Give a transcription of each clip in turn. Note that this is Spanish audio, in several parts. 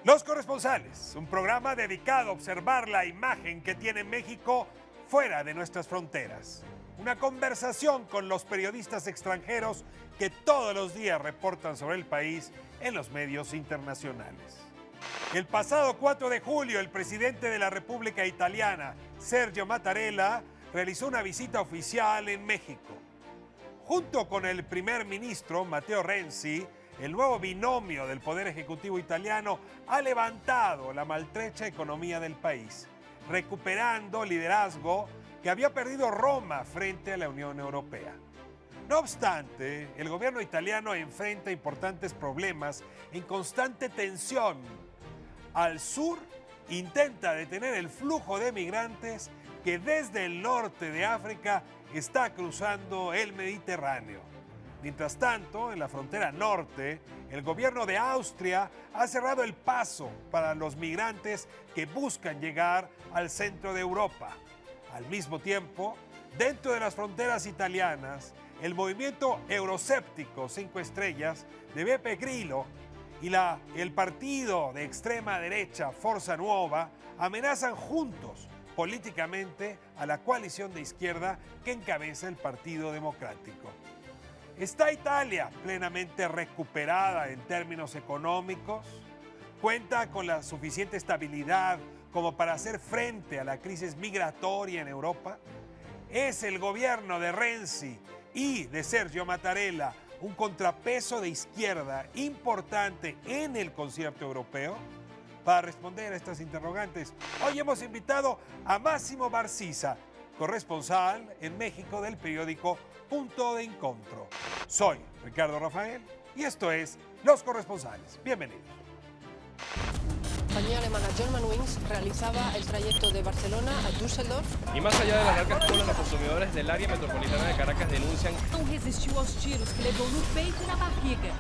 Los Corresponsales, un programa dedicado a observar la imagen que tiene México fuera de nuestras fronteras. Una conversación con los periodistas extranjeros que todos los días reportan sobre el país en los medios internacionales. El pasado 4 de julio, el presidente de la República Italiana, Sergio Mattarella, realizó una visita oficial en México. Junto con el primer ministro, Matteo Renzi, el nuevo binomio del Poder Ejecutivo italiano ha levantado la maltrecha economía del país, recuperando liderazgo que había perdido Roma frente a la Unión Europea. No obstante, el gobierno italiano enfrenta importantes problemas en constante tensión. Al sur, intenta detener el flujo de migrantes que desde el norte de África está cruzando el Mediterráneo. Mientras tanto, en la frontera norte, el gobierno de Austria ha cerrado el paso para los migrantes que buscan llegar al centro de Europa. Al mismo tiempo, dentro de las fronteras italianas, el movimiento euroscéptico 5 Estrellas de Beppe Grillo y el partido de extrema derecha Forza Nuova amenazan juntos políticamente a la coalición de izquierda que encabeza el Partido Democrático. ¿Está Italia plenamente recuperada en términos económicos? ¿Cuenta con la suficiente estabilidad como para hacer frente a la crisis migratoria en Europa? ¿Es el gobierno de Renzi y de Sergio Mattarella un contrapeso de izquierda importante en el concierto europeo? Para responder a estas interrogantes, hoy hemos invitado a Máximo Barciza, corresponsal en México del periódico Punto de Encuentro. Soy Ricardo Rafael y esto es Los Corresponsales. Bienvenidos. La compañía alemana Germanwings realizaba el trayecto de Barcelona a Düsseldorf. Y más allá de las largas colas, los consumidores del área metropolitana de Caracas denuncian. Não resistiu aos tiros que levou no peito e na barriga.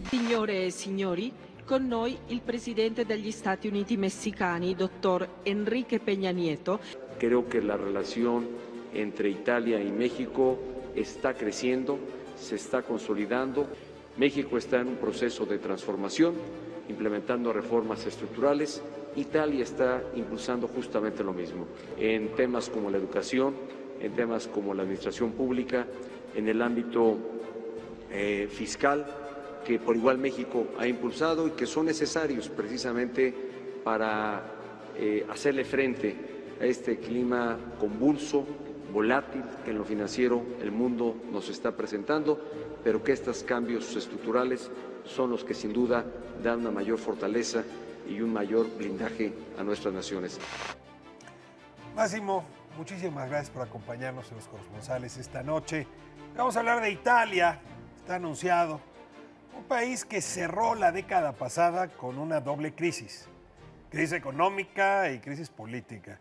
Signore e signori, con noi il presidente degli Stati Uniti messicani, dottor Enrique Peña Nieto. Creo que la relación entre Italia y México está creciendo, se está consolidando. México está en un proceso de transformación, implementando reformas estructurales. Italia está impulsando justamente lo mismo, en temas como la educación, en temas como la administración pública, en el ámbito fiscal, que por igual México ha impulsado y que son necesarios precisamente para hacerle frente a este clima convulso, volátil, que en lo financiero el mundo nos está presentando, pero que estos cambios estructurales son los que sin duda dan una mayor fortaleza y un mayor blindaje a nuestras naciones. Máximo, muchísimas gracias por acompañarnos en Los Corresponsales esta noche. Vamos a hablar de Italia, está anunciado. Un país que cerró la década pasada con una doble crisis. Crisis económica y crisis política.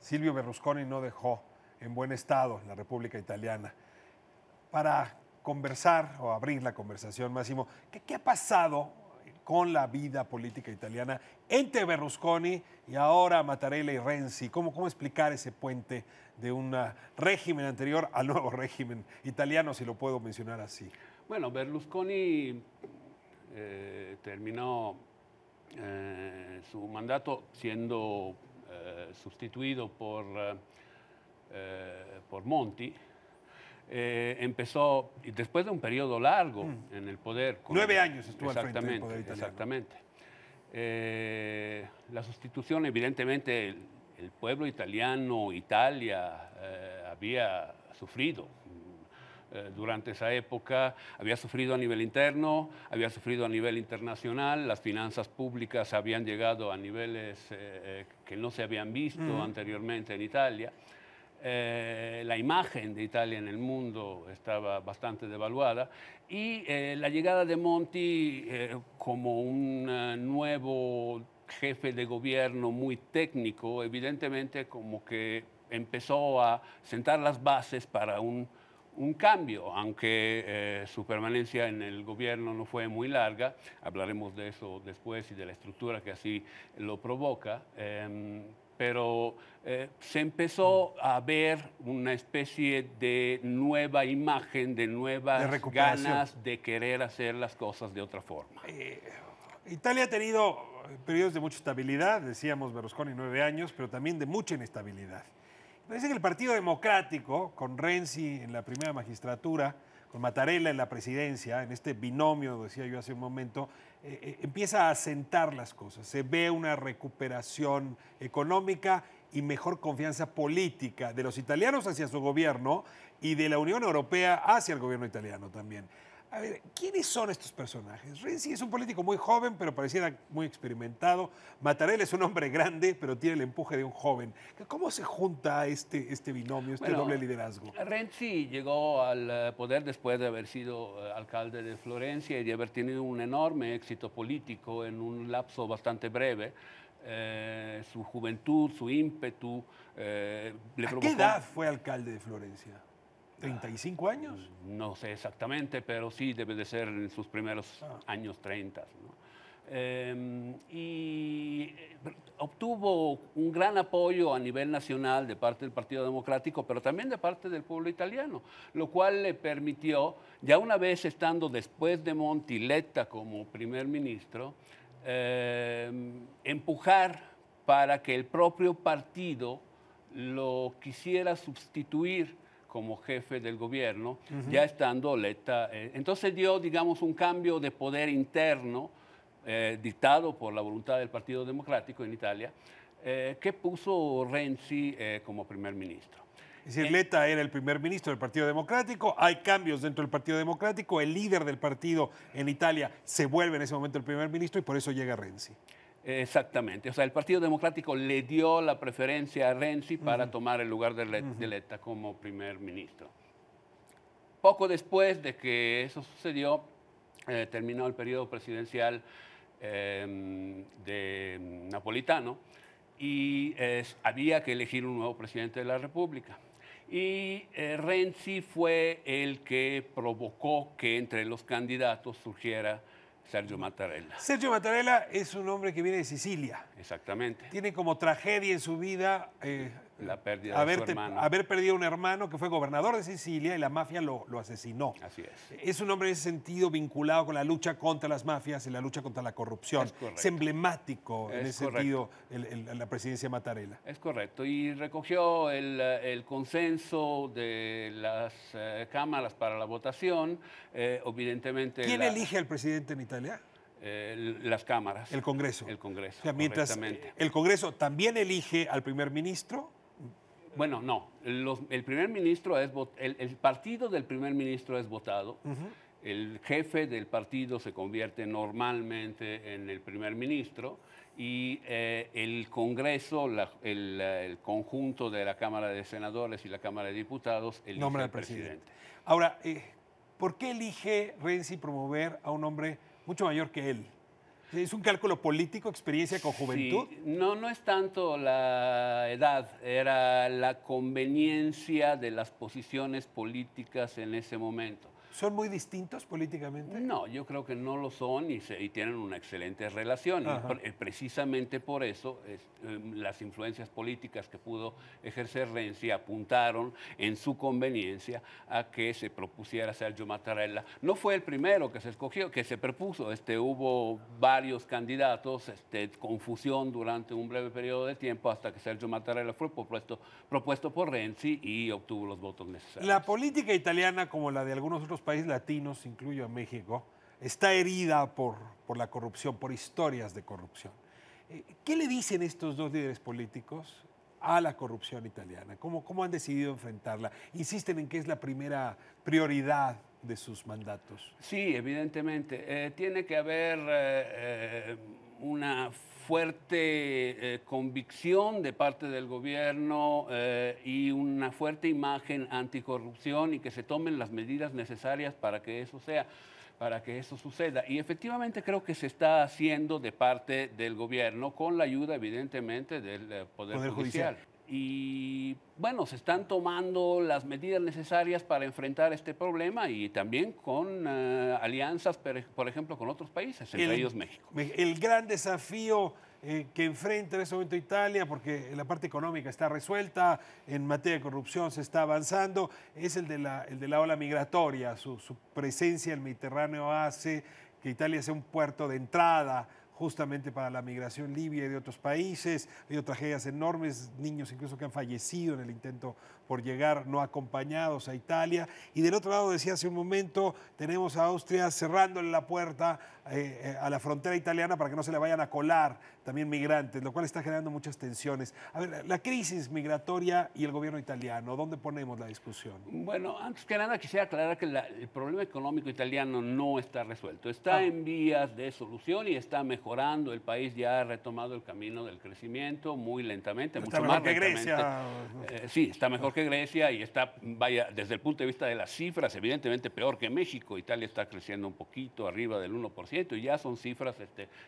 Silvio Berlusconi no dejó en buen estado la República Italiana. Para conversar o abrir la conversación, Máximo, ¿qué ha pasado con la vida política italiana entre Berlusconi y ahora Mattarella y Renzi? ¿Cómo explicar ese puente de un régimen anterior al nuevo régimen italiano, si lo puedo mencionar así? Bueno, Berlusconi terminó su mandato siendo sustituido por Monti. Empezó, y después de un periodo largo en el poder. 9 años estuvo al frente del poder italiano. Exactamente. La sustitución, evidentemente, el pueblo italiano, Italia, había sufrido. Durante esa época había sufrido a nivel interno, había sufrido a nivel internacional, las finanzas públicas habían llegado a niveles que no se habían visto anteriormente en Italia. La imagen de Italia en el mundo estaba bastante devaluada y la llegada de Monti como un nuevo jefe de gobierno muy técnico, evidentemente como que empezó a sentar las bases para un cambio, aunque su permanencia en el gobierno no fue muy larga. Hablaremos de eso después y de la estructura que así lo provoca. pero se empezó a ver una especie de nueva imagen, de nuevas ganas de querer hacer las cosas de otra forma. Italia ha tenido periodos de mucha estabilidad, decíamos Berlusconi 9 años, pero también de mucha inestabilidad. Parece que el Partido Democrático, con Renzi en la primera magistratura, con Mattarella en la presidencia, en este binomio, decía yo hace un momento, empieza a asentar las cosas. Se ve una recuperación económica y mejor confianza política de los italianos hacia su gobierno y de la Unión Europea hacia el gobierno italiano también. A ver, ¿quiénes son estos personajes? Renzi es un político muy joven, pero pareciera muy experimentado. Mattarella es un hombre grande, pero tiene el empuje de un joven. ¿Cómo se junta este binomio, este doble liderazgo? Renzi llegó al poder después de haber sido alcalde de Florencia y de haber tenido un enorme éxito político en un lapso bastante breve. Su juventud, su ímpetu le provocó... ¿A qué edad fue alcalde de Florencia? ¿35 años? No sé exactamente, pero sí debe de ser en sus primeros años 30. ¿no? Y obtuvo un gran apoyo a nivel nacional de parte del Partido Democrático, pero también de parte del pueblo italiano, lo cual le permitió, ya una vez estando después de Monti Letta como primer ministro, empujar para que el propio partido lo quisiera sustituir como jefe del gobierno, ya estando Letta. Entonces dio, digamos, un cambio de poder interno dictado por la voluntad del Partido Democrático en Italia, que puso Renzi como primer ministro. Es decir, Letta era el primer ministro del Partido Democrático, hay cambios dentro del Partido Democrático, el líder del partido en Italia se vuelve en ese momento el primer ministro y por eso llega Renzi. Exactamente, o sea, el Partido Democrático le dio la preferencia a Renzi para tomar el lugar de Letta como primer ministro. Poco después de que eso sucedió, terminó el periodo presidencial de Napolitano y había que elegir un nuevo presidente de la República. Y Renzi fue el que provocó que entre los candidatos surgiera Sergio Mattarella. Sergio Mattarella es un hombre que viene de Sicilia. Exactamente. Tiene como tragedia en su vida la pérdida de su hermano. Haber perdido un hermano que fue gobernador de Sicilia y la mafia lo asesinó. Así es. Es un hombre en ese sentido vinculado con la lucha contra las mafias y la lucha contra la corrupción. Es emblemático en ese sentido la presidencia de Mattarella. Es correcto. Y recogió el consenso de las cámaras para la votación. Evidentemente. ¿Quién elige al presidente en Italia? Las cámaras. El Congreso. El Congreso. O sea, mientras el Congreso también elige al primer ministro. Bueno, no. El primer ministro el partido del primer ministro es votado. El jefe del partido se convierte normalmente en el primer ministro y el Congreso, el conjunto de la Cámara de Senadores y la Cámara de Diputados elige al presidente. Ahora, ¿por qué elige Renzi promover a un hombre mucho mayor que él? ¿Es un cálculo político, experiencia con juventud? Sí, no es tanto la edad, era la conveniencia de las posiciones políticas en ese momento. ¿Son muy distintos políticamente? No, yo creo que no lo son y tienen una excelente relación. Y precisamente por eso las influencias políticas que pudo ejercer Renzi apuntaron en su conveniencia a que se propusiera Sergio Mattarella. No fue el primero que se escogió, que se propuso. Hubo varios candidatos, confusión durante un breve periodo de tiempo hasta que Sergio Mattarella fue propuesto por Renzi y obtuvo los votos necesarios. La política italiana, como la de algunos otros países latinos, incluyo a México, está herida por la corrupción, por historias de corrupción. ¿Qué le dicen estos dos líderes políticos a la corrupción italiana? ¿Cómo han decidido enfrentarla? Insisten en que es la primera prioridad de sus mandatos. Sí, evidentemente. Tiene que haber una fuerte convicción de parte del gobierno y una fuerte imagen anticorrupción y que se tomen las medidas necesarias para que eso suceda. Y efectivamente creo que se está haciendo de parte del gobierno con la ayuda evidentemente del Poder Judicial. Y bueno, se están tomando las medidas necesarias para enfrentar este problema y también con alianzas, por ejemplo, con otros países, entre ellos México. El gran desafío que enfrenta en este momento Italia, porque la parte económica está resuelta, en materia de corrupción se está avanzando, es el de la ola migratoria. Su presencia en el Mediterráneo hace que Italia sea un puerto de entrada justamente para la migración libia y de otros países. Ha habido tragedias enormes, niños incluso que han fallecido en el intento por llegar no acompañados a Italia. Y del otro lado, decía hace un momento, tenemos a Austria cerrándole la puerta a la frontera italiana para que no se le vayan a colar también migrantes, lo cual está generando muchas tensiones. A ver, la crisis migratoria y el gobierno italiano, ¿dónde ponemos la discusión? Bueno, antes que nada quisiera aclarar que el problema económico italiano no está resuelto. Está en vías de solución y está mejorando. El país ya ha retomado el camino del crecimiento muy lentamente, mucho más lentamente. Grecia. Sí, está mejor que Grecia y está, vaya, desde el punto de vista de las cifras, evidentemente peor que México. Italia está creciendo un poquito arriba del 1% y ya son cifras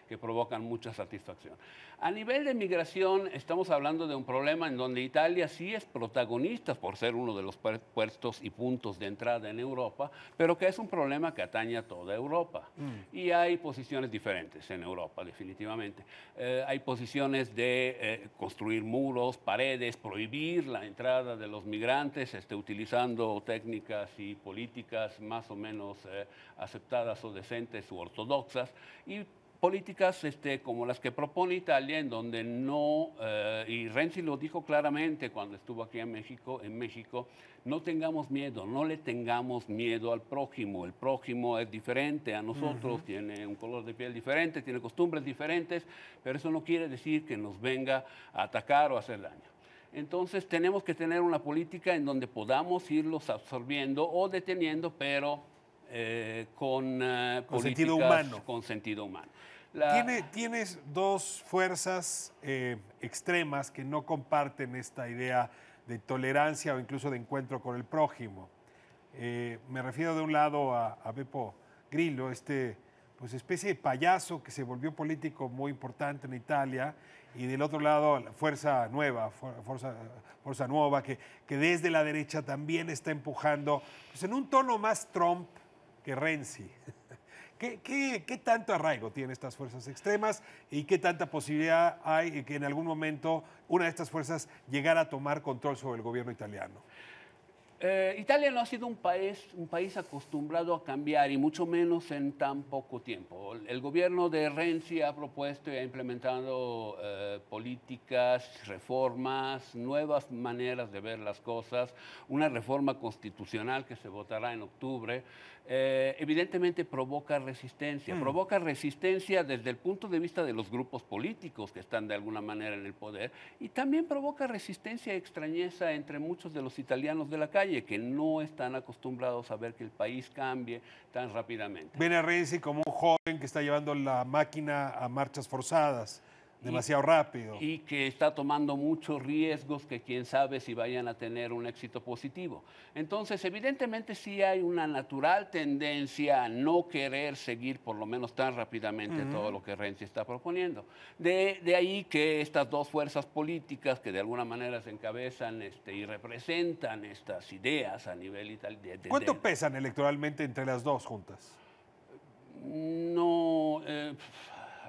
que provocan mucha satisfacción. A nivel de migración, estamos hablando de un problema en donde Italia sí es protagonista por ser uno de los puertos y puntos de entrada en Europa, pero que es un problema que atañe a toda Europa. Y hay posiciones diferentes en Europa, definitivamente. Hay posiciones de construir muros, paredes, prohibir la entrada de los migrantes, utilizando técnicas y políticas más o menos aceptadas o decentes u ortodoxas, y políticas como las que propone Italia, en donde no, y Renzi lo dijo claramente cuando estuvo aquí en México, no tengamos miedo, no le tengamos miedo al prójimo. El prójimo es diferente a nosotros, tiene un color de piel diferente, tiene costumbres diferentes, pero eso no quiere decir que nos venga a atacar o a hacer daño. Entonces tenemos que tener una política en donde podamos irlos absorbiendo o deteniendo, pero con sentido humano. Con sentido humano. Tienes dos fuerzas extremas que no comparten esta idea de tolerancia o incluso de encuentro con el prójimo. Me refiero de un lado a Beppe Grillo, pues especie de payaso que se volvió político muy importante en Italia, y del otro lado la Fuerza Nueva, que desde la derecha también está empujando, pues en un tono más Trump que Renzi. ¿Qué tanto arraigo tienen estas fuerzas extremas y qué tanta posibilidad hay de que en algún momento una de estas fuerzas llegara a tomar control sobre el gobierno italiano? Italia no ha sido un país acostumbrado a cambiar, y mucho menos en tan poco tiempo. El gobierno de Renzi ha propuesto y ha implementado políticas, reformas, nuevas maneras de ver las cosas, una reforma constitucional que se votará en octubre. Evidentemente provoca resistencia. Provoca resistencia desde el punto de vista de los grupos políticos que están de alguna manera en el poder, y también provoca resistencia y extrañeza entre muchos de los italianos de la calle, que no están acostumbrados a ver que el país cambie tan rápidamente. Ven a Renzi como un joven que está llevando la máquina a marchas forzadas, demasiado rápido. Y que está tomando muchos riesgos que quién sabe si vayan a tener un éxito positivo. Entonces, evidentemente sí hay una natural tendencia a no querer seguir por lo menos tan rápidamente todo lo que Renzi está proponiendo. De ahí que estas dos fuerzas políticas que de alguna manera se encabezan y representan estas ideas a nivel italiano. ¿Cuánto pesan electoralmente entre las dos juntas? No...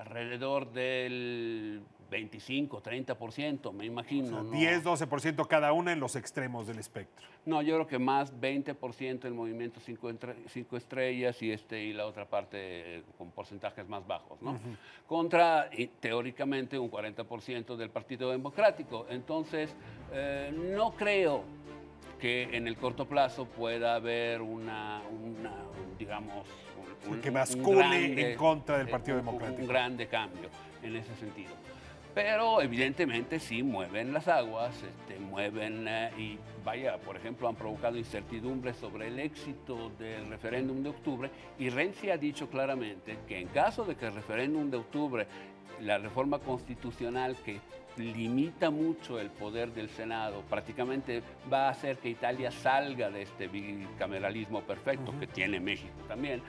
alrededor del 25-30%, me imagino. O sea, 10-12% cada una en los extremos del espectro. No, yo creo que más 20% el movimiento 5 estrellas y la otra parte con porcentajes más bajos, ¿no? Contra, teóricamente, un 40% del Partido Democrático. Entonces, no creo que en el corto plazo pueda haber digamos... que bascule en contra del Partido Democrático. Un grande cambio en ese sentido. Pero evidentemente sí mueven las aguas, mueven y vaya, por ejemplo, han provocado incertidumbre sobre el éxito del referéndum de octubre, y Renzi ha dicho claramente que en caso de que el referéndum de octubre, la reforma constitucional que limita mucho el poder del Senado, prácticamente va a hacer que Italia salga de este bicameralismo perfecto que tiene México también.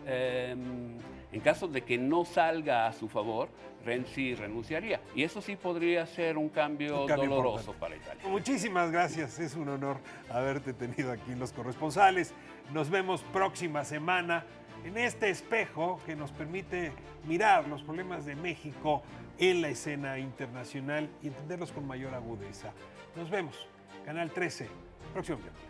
En caso de que no salga a su favor, Renzi renunciaría. Y eso sí podría ser un cambio doloroso para Italia. Muchísimas gracias. Es un honor haberte tenido aquí en Los Corresponsales. Nos vemos próxima semana en este espejo que nos permite mirar los problemas de México en la escena internacional y entenderlos con mayor agudeza. Nos vemos, Canal 13, próximo viernes.